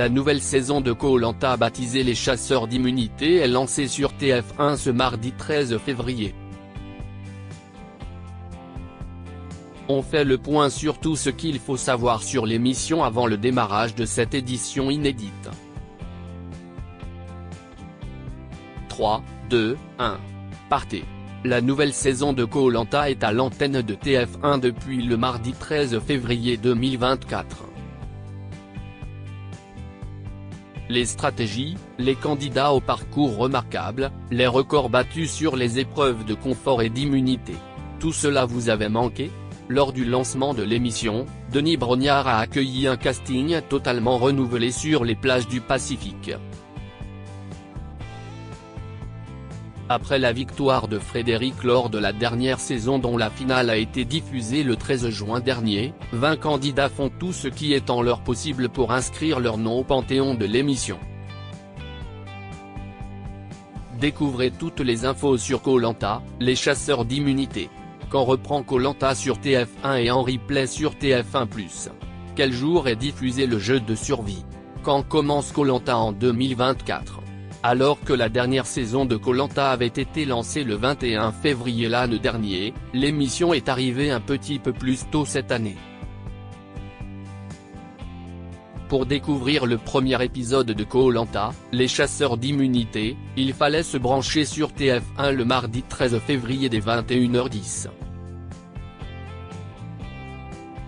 La nouvelle saison de Koh-Lanta baptisée Les Chasseurs d'Immunité est lancée sur TF1 ce mardi 13 février. On fait le point sur tout ce qu'il faut savoir sur l'émission avant le démarrage de cette édition inédite. 3, 2, 1. Partez. La nouvelle saison de Koh-Lanta est à l'antenne de TF1 depuis le mardi 13 février 2024. Les stratégies, les candidats au parcours remarquable, les records battus sur les épreuves de confort et d'immunité. Tout cela vous avait manqué ? Lors du lancement de l'émission, Denis Brognard a accueilli un casting totalement renouvelé sur les plages du Pacifique. Après la victoire de Frédéric lors de la dernière saison dont la finale a été diffusée le 13 juin dernier, 20 candidats font tout ce qui est en leur possible pour inscrire leur nom au panthéon de l'émission. Découvrez toutes les infos sur Koh-Lanta, les chasseurs d'immunité. Quand reprend Koh-Lanta sur TF1 et en replay sur TF1+. Quel jour est diffusé le jeu de survie? Quand commence Koh-Lanta en 2024? Alors que la dernière saison de Koh-Lanta avait été lancée le 21 février l'année dernier, l'émission est arrivée un petit peu plus tôt cette année. Pour découvrir le premier épisode de Koh-Lanta, les chasseurs d'immunité, il fallait se brancher sur TF1 le mardi 13 février dès 21h10.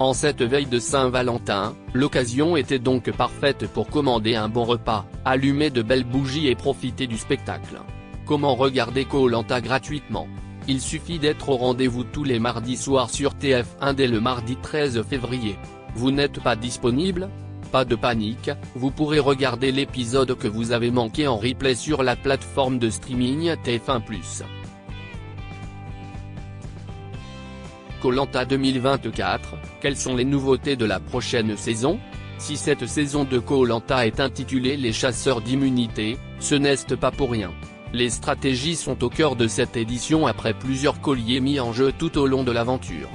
En cette veille de Saint-Valentin, l'occasion était donc parfaite pour commander un bon repas, allumer de belles bougies et profiter du spectacle. Comment regarder Koh-Lanta gratuitement? Il suffit d'être au rendez-vous tous les mardis soirs sur TF1 dès le mardi 13 février. Vous n'êtes pas disponible? Pas de panique, vous pourrez regarder l'épisode que vous avez manqué en replay sur la plateforme de streaming TF1+. Koh-Lanta 2024, quelles sont les nouveautés de la prochaine saison? Si cette saison de Koh-Lanta est intitulée Les Chasseurs d'Immunité, ce n'est pas pour rien. Les stratégies sont au cœur de cette édition après plusieurs colliers mis en jeu tout au long de l'aventure.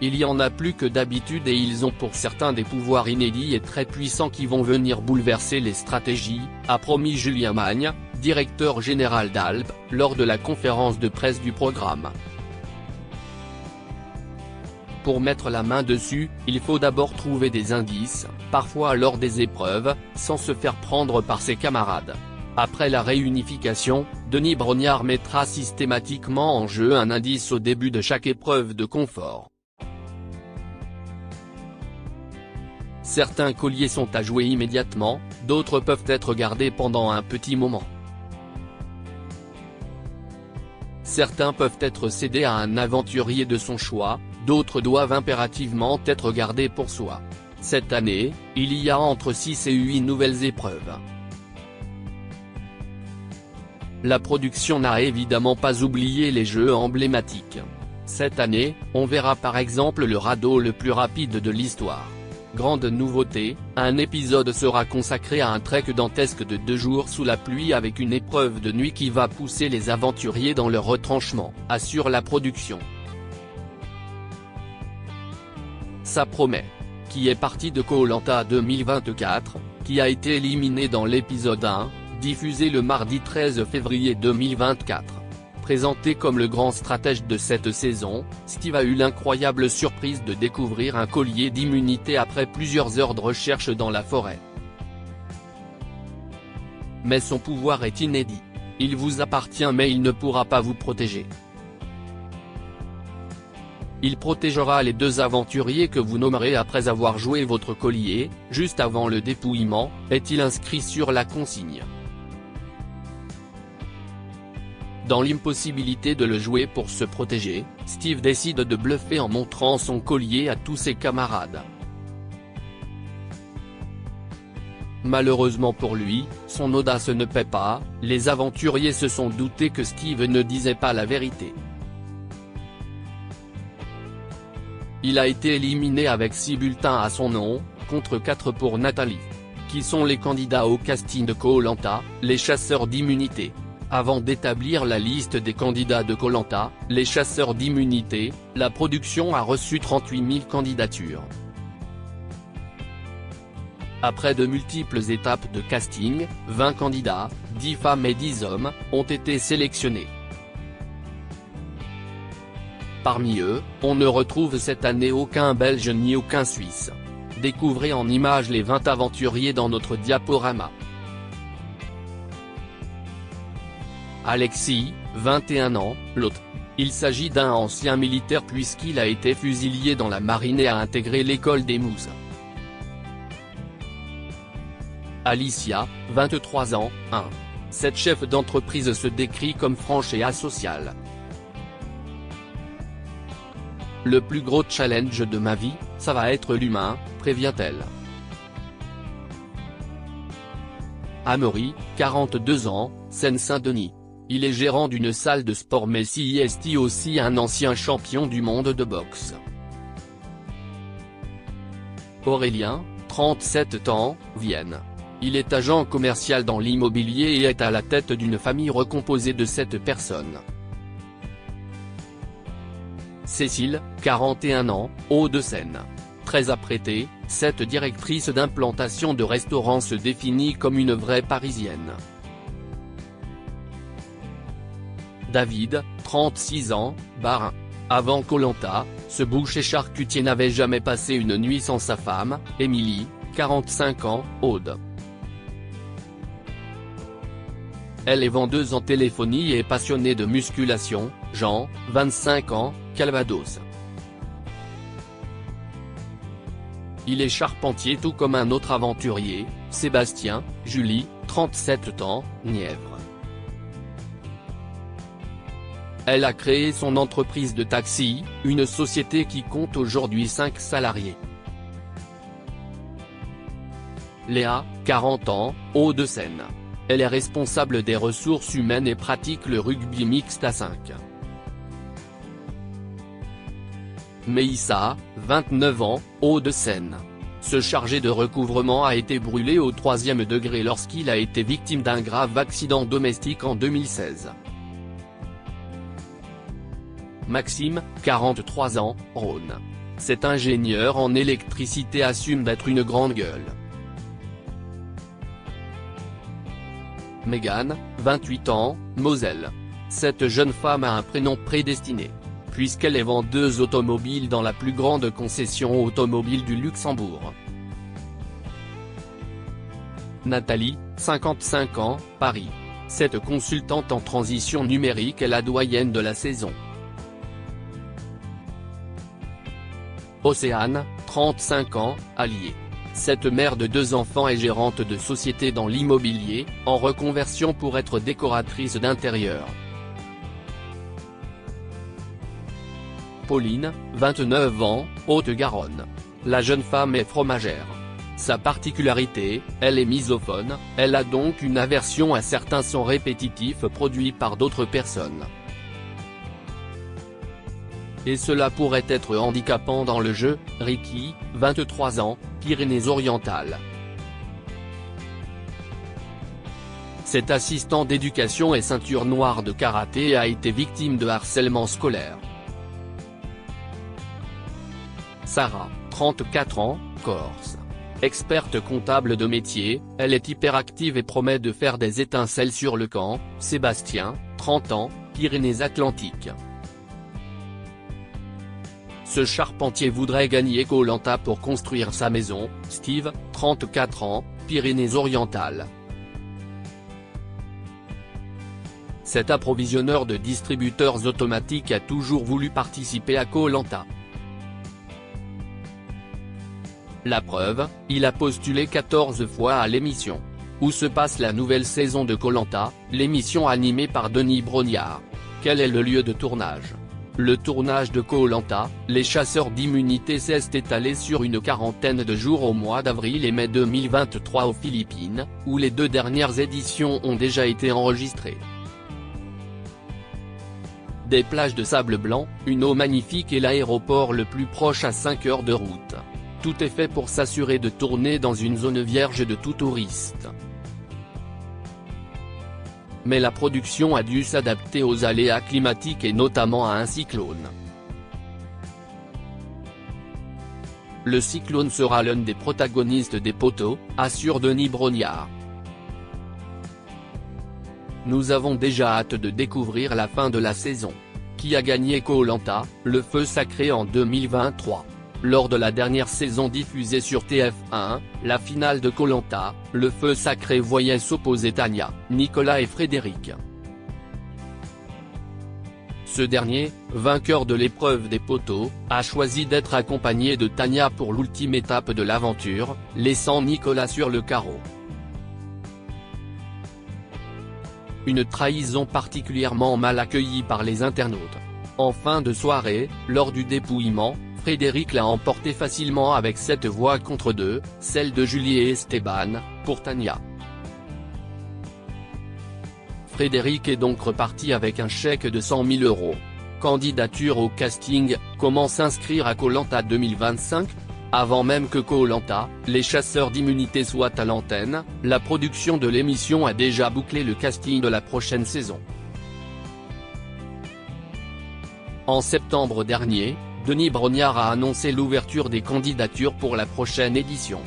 Il y en a plus que d'habitude et ils ont pour certains des pouvoirs inédits et très puissants qui vont venir bouleverser les stratégies, a promis Julien Magne, directeur général d'Alp, lors de la conférence de presse du programme. Pour mettre la main dessus, il faut d'abord trouver des indices, parfois lors des épreuves, sans se faire prendre par ses camarades. Après la réunification, Denis Brognard mettra systématiquement en jeu un indice au début de chaque épreuve de confort. Certains colliers sont à jouer immédiatement, d'autres peuvent être gardés pendant un petit moment. Certains peuvent être cédés à un aventurier de son choix, d'autres doivent impérativement être gardés pour soi. Cette année, il y a entre 6 et 8 nouvelles épreuves. La production n'a évidemment pas oublié les jeux emblématiques. Cette année, on verra par exemple le radeau le plus rapide de l'histoire. Grande nouveauté, un épisode sera consacré à un trek dantesque de 2 jours sous la pluie avec une épreuve de nuit qui va pousser les aventuriers dans leur retranchement, assure la production. Ça promet. Qui est parti de Koh-Lanta 2024, qui a été éliminé dans l'épisode 1, diffusé le mardi 13 février 2024. Présenté comme le grand stratège de cette saison, Steve a eu l'incroyable surprise de découvrir un collier d'immunité après plusieurs heures de recherche dans la forêt. Mais son pouvoir est inédit. Il vous appartient mais il ne pourra pas vous protéger. Il protégera les 2 aventuriers que vous nommerez après avoir joué votre collier, juste avant le dépouillement, est-il inscrit sur la consigne. Dans l'impossibilité de le jouer pour se protéger, Steve décide de bluffer en montrant son collier à tous ses camarades. Malheureusement pour lui, son audace ne paie pas, les aventuriers se sont doutés que Steve ne disait pas la vérité. Il a été éliminé avec 6 bulletins à son nom, contre 4 pour Nathalie. Qui sont les candidats au casting de Koh-Lanta, les chasseurs d'immunité? Avant d'établir la liste des candidats de Koh-Lanta, les chasseurs d'immunité, la production a reçu 38 000 candidatures. Après de multiples étapes de casting, 20 candidats, 10 femmes et 10 hommes, ont été sélectionnés. Parmi eux, on ne retrouve cette année aucun Belge ni aucun Suisse. Découvrez en images les 20 aventuriers dans notre diaporama. Alexis, 21 ans, l'hôte. Il s'agit d'un ancien militaire puisqu'il a été fusilier dans la marine et a intégré l'école des Mousses. Alicia, 23 ans, 1. Cette chef d'entreprise se décrit comme franche et asociale. Le plus gros challenge de ma vie, ça va être l'humain, prévient-elle. Amaury, 42 ans, Seine-Saint-Denis. Il est gérant d'une salle de sport mais est aussi un ancien champion du monde de boxe. Aurélien, 37 ans, Vienne. Il est agent commercial dans l'immobilier et est à la tête d'une famille recomposée de 7 personnes. Cécile, 41 ans, Hauts-de-Seine. Très apprêtée, cette directrice d'implantation de restaurants se définit comme une vraie Parisienne. David, 36 ans, Bas-Rhin. Avant Koh-Lanta, ce boucher charcutier n'avait jamais passé une nuit sans sa femme, Émilie, 45 ans, Aude. Elle est vendeuse en téléphonie et passionnée de musculation, Jean, 25 ans, Calvados. Il est charpentier tout comme un autre aventurier, Sébastien, Julie, 37 ans, Nièvre. Elle a créé son entreprise de taxi, une société qui compte aujourd'hui 5 salariés. Léa, 40 ans, Hauts-de-Seine. Elle est responsable des ressources humaines et pratique le rugby mixte à 5. Meïssa, 29 ans, Hauts-de-Seine. Ce chargé de recouvrement a été brûlé au 3e degré lorsqu'il a été victime d'un grave accident domestique en 2016. Maxime, 43 ans, Rhône. Cet ingénieur en électricité assume d'être une grande gueule. Mégane, 28 ans, Moselle. Cette jeune femme a un prénom prédestiné, puisqu'elle est vendeuse automobile dans la plus grande concession automobile du Luxembourg. Nathalie, 55 ans, Paris. Cette consultante en transition numérique est la doyenne de la saison. Océane, 35 ans, Allier. Cette mère de 2 enfants est gérante de société dans l'immobilier, en reconversion pour être décoratrice d'intérieur. Pauline, 29 ans, Haute-Garonne. La jeune femme est fromagère. Sa particularité, elle est misophone, elle a donc une aversion à certains sons répétitifs produits par d'autres personnes. Et cela pourrait être handicapant dans le jeu. Ricky, 23 ans, Pyrénées-Orientales. Cet assistant d'éducation et ceinture noire de karaté a été victime de harcèlement scolaire. Sarah, 34 ans, Corse. Experte comptable de métier, elle est hyperactive et promet de faire des étincelles sur le camp. Sébastien, 30 ans, Pyrénées-Atlantiques. Ce charpentier voudrait gagner Koh-Lanta pour construire sa maison. Steve, 34 ans, Pyrénées-Orientales. Cet approvisionneur de distributeurs automatiques a toujours voulu participer à Koh-Lanta. La preuve, il a postulé 14 fois à l'émission. Où se passe la nouvelle saison de Koh-Lanta, l'émission animée par Denis Brognard. Quel est le lieu de tournage ? Le tournage de Koh-Lanta, les chasseurs d'immunité s'est étalé sur une quarantaine de jours au mois d'avril et mai 2023 aux Philippines, où les 2 dernières éditions ont déjà été enregistrées. Des plages de sable blanc, une eau magnifique et l'aéroport le plus proche à 5 heures de route. Tout est fait pour s'assurer de tourner dans une zone vierge de tout touriste. Mais la production a dû s'adapter aux aléas climatiques et notamment à un cyclone. le Cyclone sera l'un des protagonistes des poteaux, assure Denis Brognard. Nous avons déjà hâte de découvrir la fin de la saison. Qui a gagné Koh-Lanta, le feu sacré en 2023. Lors de la dernière saison diffusée sur TF1, la finale de Koh-Lanta, le feu sacré voyait s'opposer Tania, Nicolas et Frédéric. Ce dernier, vainqueur de l'épreuve des poteaux, a choisi d'être accompagné de Tania pour l'ultime étape de l'aventure, laissant Nicolas sur le carreau. Une trahison particulièrement mal accueillie par les internautes. En fin de soirée, lors du dépouillement, Frédéric l'a emporté facilement avec 7 voix contre 2, celle de Julie et Esteban, pour Tania. Frédéric est donc reparti avec un chèque de 100 000 €. Candidature au casting, comment s'inscrire à Koh-Lanta 2025 ? Avant même que Koh-Lanta, les chasseurs d'immunité soient à l'antenne, la production de l'émission a déjà bouclé le casting de la prochaine saison. En septembre dernier, Denis Brognard a annoncé l'ouverture des candidatures pour la prochaine édition.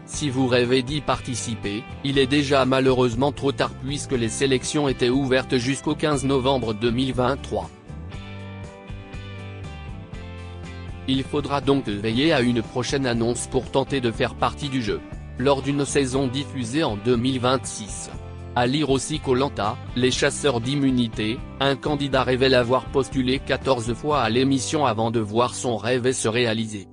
Si vous rêvez d'y participer, il est déjà malheureusement trop tard puisque les sélections étaient ouvertes jusqu'au 15 novembre 2023. Il faudra donc veiller à une prochaine annonce pour tenter de faire partie du jeu, lors d'une saison diffusée en 2026. À lire aussi Koh-Lanta, les chasseurs d'immunité, un candidat révèle avoir postulé 14 fois à l'émission avant de voir son rêve se réaliser.